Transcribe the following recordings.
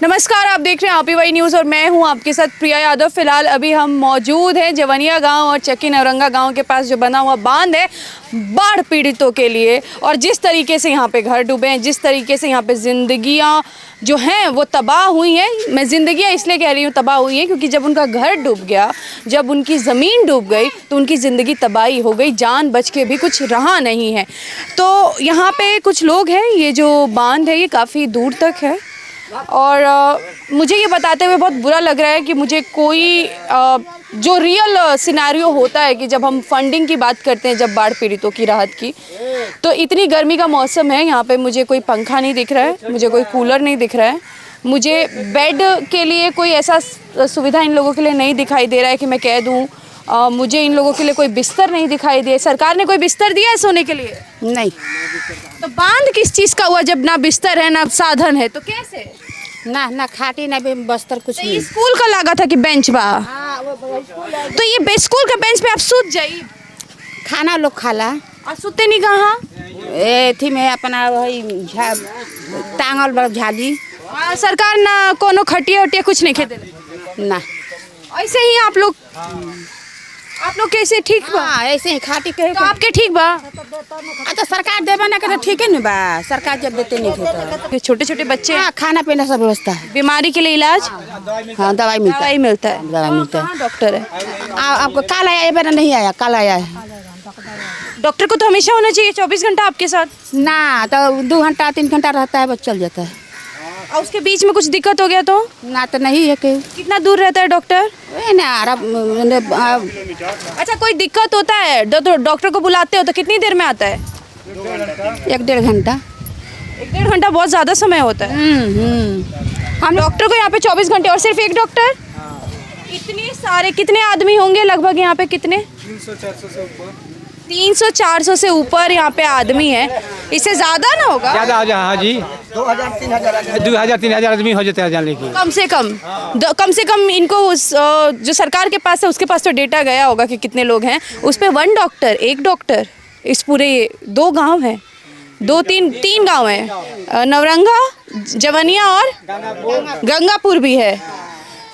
नमस्कार, आप देख रहे हैं APY न्यूज़ और मैं हूं आपके साथ प्रिया यादव। फिलहाल अभी हम मौजूद हैं जवनिया गांव और चक्की नवरंगा गांव के पास जो बना हुआ बांध है बाढ़ पीड़ितों के लिए। और जिस तरीके से यहां पे घर डूबे हैं, जिस तरीके से यहां पे ज़िंदगियां जो हैं वो तबाह हुई हैं। मैं ज़िंदगियां इसलिए कह रही हूँ तबाह हुई हैं क्योंकि जब उनका घर डूब गया, जब उनकी ज़मीन डूब गई तो उनकी ज़िंदगी तबाही हो गई, जान बच के भी कुछ रहा नहीं है। तो यहाँ पे कुछ लोग हैं, ये जो बांध है ये काफ़ी दूर तक है और मुझे ये बताते हुए बहुत बुरा लग रहा है कि मुझे कोई जो रियल सिनेरियो होता है कि जब हम फंडिंग की बात करते हैं, जब बाढ़ पीड़ितों की राहत की, तो इतनी गर्मी का मौसम है, यहाँ पे मुझे कोई पंखा नहीं दिख रहा है, मुझे कोई कूलर नहीं दिख रहा है, मुझे बेड के लिए कोई ऐसा सुविधा इन लोगों के लिए नहीं दिखाई दे रहा है कि मैं कह दूँ मुझे इन लोगों के लिए कोई बिस्तर नहीं दिखाई दे। सरकार ने कोई बिस्तर दिया है सोने के लिए? नहीं। तो बांध किस चीज़ का हुआ जब ना बिस्तर है ना साधन है, तो कैसे? ना खाटी ना बस्तर कुछ नहीं। स्कूल का लगा था कि बेंच बा, तो ये स्कूल के बेंच पे आप सूत जाइए, खाना लोग खाला और सूते नहीं कहाँ? एथी में अपना वही टांगल बड़ झाली। सरकार ना कोनो खटिया उटिया कुछ नहीं खेते ना, ऐसे ही आप लोग कैसे ठीक बा? ऐसे ही खाटी के तो आपके ठीक बा? तो सरकार देवा ना करे ठीक है ना बा, सरकार जब देते नहीं खेता। छोटे छोटे बच्चे, खाना पीना सब व्यवस्था है, बीमारी के लिए इलाज, हाँ दवाई मिलता है, दवाई मिलता है। डॉक्टर है आपको कल आया, ये बेटा नहीं आया, कल आया है। डॉक्टर को तो हमेशा होना चाहिए 24 घंटा आपके साथ ना, तो 2 घंटा 3 घंटा रहता है, बस चल जाता है। और उसके बीच में कुछ दिक्कत हो गया तो? ना तो नहीं है कि कितना दूर रहता है डॉक्टर? अच्छा, कोई दिक्कत होता है तो डॉक्टर को बुलाते हो तो कितनी देर में आता है? 1-1.5 घंटा। 1-1.5 घंटा बहुत ज़्यादा समय होता है। हम डॉक्टर को यहाँ पे 24 घंटे और सिर्फ एक डॉक्टर? इतने सारे कितने आदमी होंगे लगभग यहाँ पे? कितने? 300-400 से ऊपर यहाँ पे आदमी है। इससे ज़्यादा ना होगा? ज़्यादा हो जाए, हाँ जी, 2000-3000 आदमी हो जाते हैं जाने की। कम से कम इनको जो सरकार के पास है उसके पास तो डेटा गया होगा कि कितने लोग हैं, उस पर 1 डॉक्टर इस पूरे 2 गांव हैं, 2-3 गांव हैं, नवरंगा, जवनिया और गंगापुर भी है।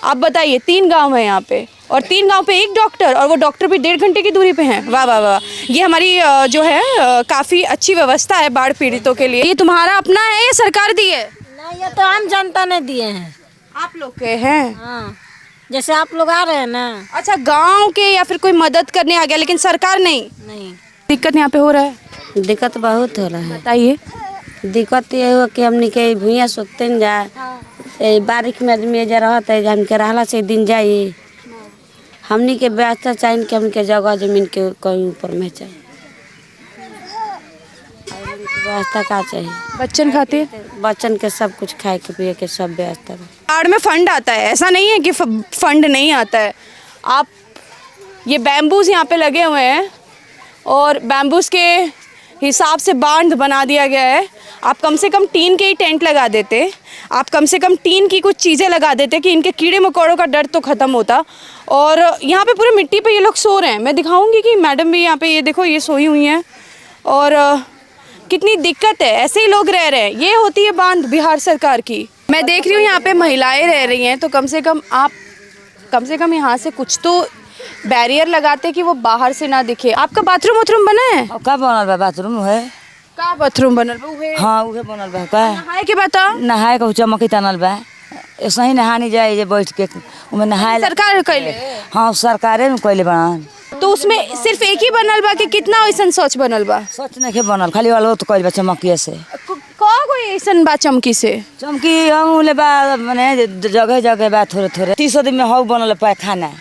आप बताइए, 3 गांव है यहाँ पे और 3 गांव पे 1 डॉक्टर, और वो डॉक्टर भी 1.5 घंटे की दूरी पे हैं। वाह वाह वाह, ये हमारी जो है काफ़ी अच्छी व्यवस्था है बाढ़ पीड़ितों के लिए। ये तुम्हारा अपना है या सरकार दी है? नहीं, ये तो आम जनता ने दिए हैं। आप लोग के हैं? हाँ, जैसे आप लोग आ रहे हैं ना। अच्छा, गांव के या फिर कोई मदद करने आ गया लेकिन सरकार नहीं? दिक्कत यहाँ पे हो रहा है? दिक्कत बहुत हो रहा है। बताइए। दिक्कत ये हो कि हमने के भूया सोते न जाए, बारिश में आदमी जा रहता है, हमके रहला से दिन जाए, हमनी के व्यवस्था चाहिए कि हमके जगह जमीन के कहीं ऊपर में चाहिए, व्यवस्था का चाहिए। बच्चन खाते, बच्चन के सब कुछ खाए के पिए के सब व्यवस्था। बाढ़ में फंड आता है, ऐसा नहीं है कि फंड नहीं आता है। आप ये बैम्बूज यहाँ पे लगे हुए हैं और बैम्बूज के हिसाब से बांध बना दिया गया है। आप कम से कम टीन के ही टेंट लगा देते, आप कम से कम टीन की कुछ चीज़ें लगा देते कि इनके कीड़े मकोड़ों का डर तो ख़त्म होता। और यहाँ पे पूरे मिट्टी पे ये लोग सो रहे हैं। मैं दिखाऊंगी कि मैडम भी यहाँ पे, ये देखो, ये सोई हुई हैं और कितनी दिक्कत है, ऐसे ही लोग रह रहे हैं। ये होती है बांध बिहार सरकार की। मैं देख रही हूँ यहाँ पे महिलाएँ रह रही हैं, तो कम से कम यहाँ से कुछ तो बैरियर लगाते कि वो बाहर से ना दिखे। आपका बाथरूम बना है? का बनल बा? बाथरूम है का बाथरूम बनल बा? उहे हाँ, उहे बनल बा। का नहाए के बता, नहाए के चमकी तनल बा, ऐसे ही नहानी जाए जे बैठ के उमें नहाए। सरकार कैले? हाँ, सरकारे में कैले बन। तो उसमें सिर्फ एक ही बनल बा कि कितना ऐसा सोच बनल बा? सच नहीं बनल, खाली वाला तो कैल बा चमकिए से। कोई ऐसा बा चमकी से? चमकी हम ले बा माने जगह जगह बा, थोड़े 30 दिन में हाउ बनल पैखाना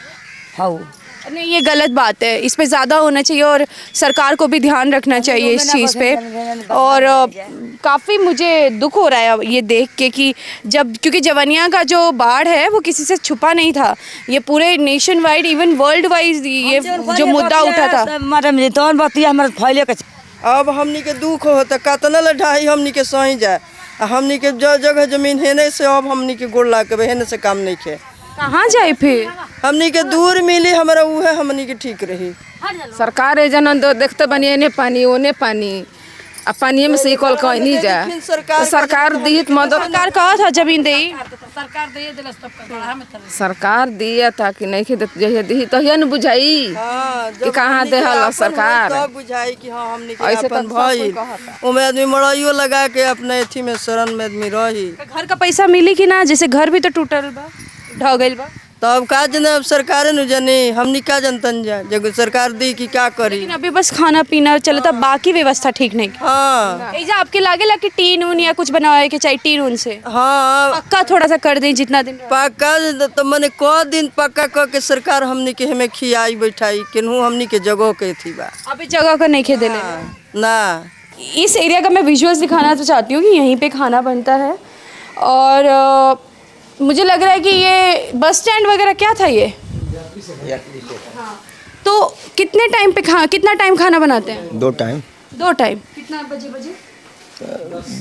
हाउ। नहीं, ये गलत बात है, इस पे ज़्यादा होना चाहिए और सरकार को भी ध्यान रखना चाहिए इस चीज़ पे। और काफ़ी मुझे दुख हो रहा है ये देख के कि क्योंकि जवनिया का जो बाढ़ है वो किसी से छुपा नहीं था, ये पूरे nation wide, even world wide ये जो मुद्दा उठा था। मैडम जी तो बतिया हमारे फैले के अब हमनी के दुख होता कतना लढ़ाई हमनी के सही जाए, हमनी के जगह जमीन हेने से अब हमनी के गोड़ ला के हेने से काम नहीं खे। कहाँ जाए फिर? हमनी के दूर मिली हमारा उहे हमनी के ठीक रही। सरकार है जन देखते बनी एने पानी ओने पानी, अब पानी में से कल कहीं नहीं जा लेकिन सरकार सरकार दी तो मदद सरकार कहा था जमीन दे सरकार दिया था कि नहीं खे जहिया दी तहिया न बुझाई हाँ, कि कहाँ दे हल सरकार तब बुझाई कि हाँ हमने के ऐसे तो अपन सब भाई कोई कहता। ओमे आदमी मड़ाइयो लगा के अपने एथी में शरण में आदमी रही घर का पैसा मिली कि ना, जैसे घर भी तो टूटल बा, ढह गइल बा। तब का जने अब सरकारे न जाने हमनी का जनतन जा जब सरकार दी कि क्या करी। लेकिन अभी बस खाना पीना चलता, बाकी व्यवस्था ठीक नहीं। हाँ एजा आपके लागेला कि टीन ऊन या कुछ बनवाए के चाहिए, टीन ऊन से हाँ पक्का थोड़ा सा कर दें जितना दिन। पक्का तो मैंने क दिन पक्का क के सरकार हमनी के हमें खियाई बैठाई केनहू हमनी के जगह के थी बा अभी जगह का नहीं खेदे ना। इस एरिया का मैं विजुअल्स दिखाना तो चाहती हूँ कि यहीं पे खाना बनता है और मुझे लग रहा है कि ये बस स्टैंड वगैरह क्या था ये। हाँ। तो कितने टाइम पे कितना टाइम खाना बनाते हैं? 2 टाइम। 2 टाइम। कितना बजे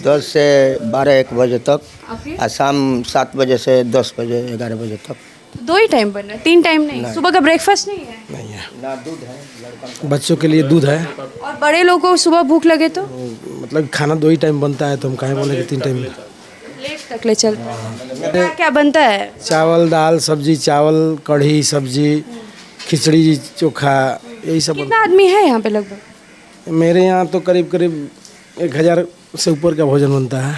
10 से 12-1 बजे तक ओके। और शाम 7 बजे से 10 बजे 11 बजे तक। 2 ही टाइम बन रहा है, 3 टाइम नहीं? सुबह का ब्रेकफास्ट नहीं है? नहीं है। ना दूध है बच्चों के लिए दूध है। और बड़े लोगों को सुबह भूख लगे तो मतलब खाना 2 ही टाइम बनता है, तो हम काहे बोले कि 3 टाइम। लेट तक ले चलते हैं। क्या क्या बनता है? चावल दाल सब्जी, चावल कढ़ी सब्जी, खिचड़ी चोखा, यही सब कितना आदमी है यहाँ पे लगभग? मेरे यहाँ तो करीब करीब 1000 से ऊपर का भोजन बनता है।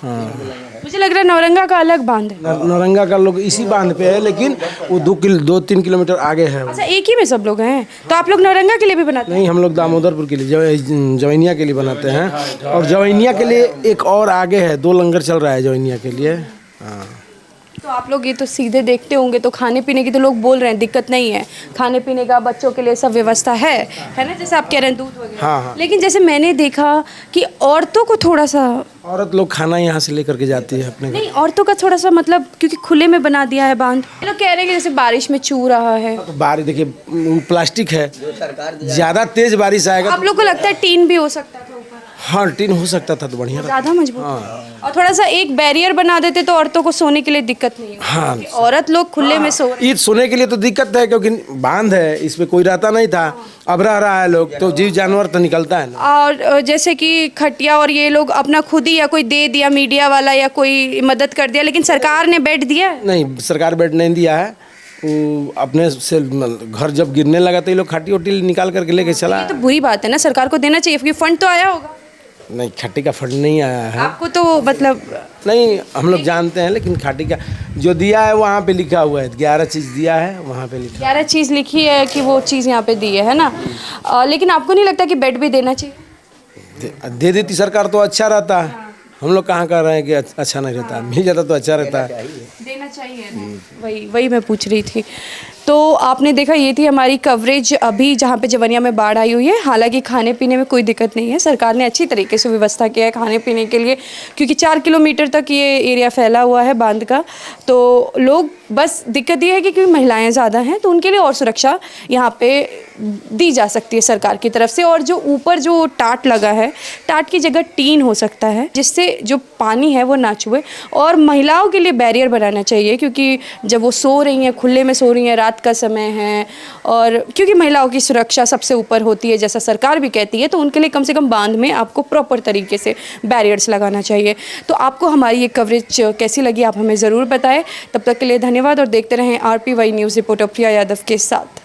हाँ। मुझे लग रहा है नौरंगा का अलग बांध है। नौरंगा का लोग इसी बांध पे है, लेकिन वो 2-3 किलोमीटर आगे है। अच्छा, एक ही में सब लोग हैं? तो आप लोग नौरंगा के लिए भी बनाते हैं? नहीं, हम लोग दामोदरपुर के लिए जवैनिया के लिए बनाते हैं, और जवैनिया के लिए एक और आगे है, 2 लंगर चल रहा है जवैनिया के लिए। हाँ। तो आप लोग ये तो सीधे देखते होंगे, तो खाने पीने की तो लोग बोल रहे हैं दिक्कत नहीं है, खाने पीने का बच्चों के लिए सब व्यवस्था है ना, जैसे आप कह रहे हैं दूध वगैरह। हाँ। लेकिन जैसे मैंने देखा कि औरतों को थोड़ा सा, औरत लोग खाना यहाँ से लेकर के जाती है अपने घर। नहीं औरतों का थोड़ा सा मतलब, क्योंकि खुले में बना दिया है बांध, ये लोग कह रहे हैं कि जैसे बारिश में चू रहा है। तो बारिश देखिए, वो प्लास्टिक है, ज़्यादा तेज बारिश आएगा आप लोग को लगता है टीन भी हो सकता था ऊपर? हाँ, टीन हो सकता था तो बढ़िया रहता। ज़्यादा मजबूत। और थोड़ा सा एक बैरियर बना देते तो औरतों को सोने के लिए दिक्कत नहीं है। हाँ। औरत लोग खुले में सो रहे हैं। ईद सोने के लिए तो दिक्कत है, क्योंकि बांध है, इस पे कोई रहता नहीं था, अब रह रहा है लोग, तो जीव जानवर तो निकलता है ना। और जैसे कि खटिया और ये लोग अपना खुद ही या कोई दे दिया मीडिया वाला या कोई मदद कर दिया, लेकिन सरकार ने बेड दिया है? नहीं, सरकार बेड नहीं दिया है, वो अपने से घर जब गिरने लगा तो ये लोग खाटी ओटी निकाल करके लेके चला। ये तो बुरी बात है ना, सरकार को देना चाहिए, क्योंकि फंड तो आया होगा। नहीं, खाटी का फंड नहीं आया है। आपको तो मतलब नहीं, हम लोग जानते हैं, लेकिन खाटी का जो दिया है वहाँ पे लिखा हुआ है, 11 चीज़ दिया है, वहाँ पे लिखा 11 चीज़ लिखी है कि वो चीज़ यहाँ पे दी है ना। लेकिन आपको नहीं लगता कि बेड भी देना चाहिए? दे देती सरकार तो अच्छा रहता है। हम लोग कहाँ कर रहे हैं कि अच्छा नहीं रहता, मिल जाता तो अच्छा रहता है। देना चाहिए ना। वही मैं पूछ रही थी। तो आपने देखा, ये थी हमारी कवरेज अभी जहाँ पे जवनिया में बाढ़ आई हुई है। हालांकि खाने पीने में कोई दिक्कत नहीं है, सरकार ने अच्छी तरीके से व्यवस्था किया है खाने पीने के लिए, क्योंकि 4 किलोमीटर तक ये एरिया फैला हुआ है बांध का। तो लोग, बस दिक्कत ये है कि क्योंकि महिलाएं ज़्यादा हैं तो उनके लिए और सुरक्षा यहाँ पे दी जा सकती है सरकार की तरफ से। और जो ऊपर जो टाट लगा है, टाट की जगह टीन हो सकता है, जिससे जो पानी है वो ना छुए। और महिलाओं के लिए बैरियर बनाना चाहिए, क्योंकि जब वो सो रही हैं, खुले में सो रही हैं, रात का समय है, और क्योंकि महिलाओं की सुरक्षा सबसे ऊपर होती है जैसा सरकार भी कहती है, तो उनके लिए कम से कम बांध में आपको प्रॉपर तरीके से बैरियर्स लगाना चाहिए। तो आपको हमारी ये कवरेज कैसी लगी, आप हमें ज़रूर बताएं। तब तक के लिए धन्यवाद, और देखते रहें RPY न्यूज़, रिपोर्टर प्रिया यादव के साथ।